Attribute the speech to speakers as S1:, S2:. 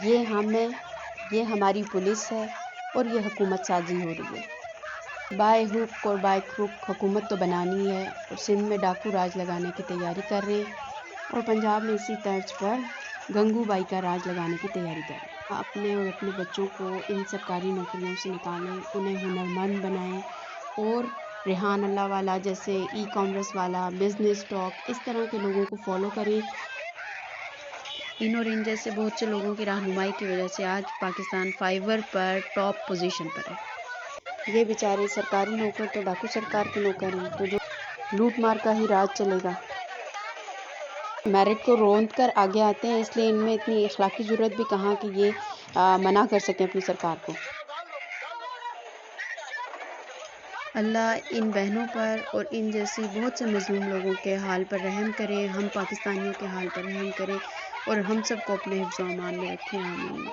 S1: یہ ہماری پولیس ہے اور یہ حکومت سازی ہو رہی ہے۔ بائے ہک اور بائے کروک حکومت تو بنانی ہے اور سندھ میں ڈاکو راج لگانے کی تیاری کر رہے ہیں اور پنجاب میں اسی طرز پر گنگو بائی کا راج لگانے کی تیاری کر رہے ہیں۔ اپنے اور اپنے بچوں کو ان سرکاری نوکریوں سے نکالیں، انہیں ہنرمند بنائیں اور ریحان اللہ والا جیسے ای کامرس والا، بزنس ٹاک، اس طرح کے لوگوں کو فالو کریں۔ ان اور ان جیسے بہت سے لوگوں کی رہنمائی کی وجہ سے آج پاکستان فائیور پر ٹاپ پوزیشن پر ہے۔ یہ بیچارے سرکاری نوکر تو ڈاکو سرکار کے نوکر ہیں، تو جو لوٹ مار کا ہی راج چلے گا۔ میرٹ کو روند کر آگے آتے ہیں، اس لیے ان میں اتنی اخلاقی جرات بھی کہاں کہ یہ منع کر سکیں اپنی سرکار کو۔ اللہ ان بہنوں پر اور ان جیسی بہت سے مظلوم لوگوں کے حال پر رحم کرے، ہم پاکستانیوں کے حال پر رحم کرے اور ہم سب کو اپنے حفظ و امان میں رکھے، آمین۔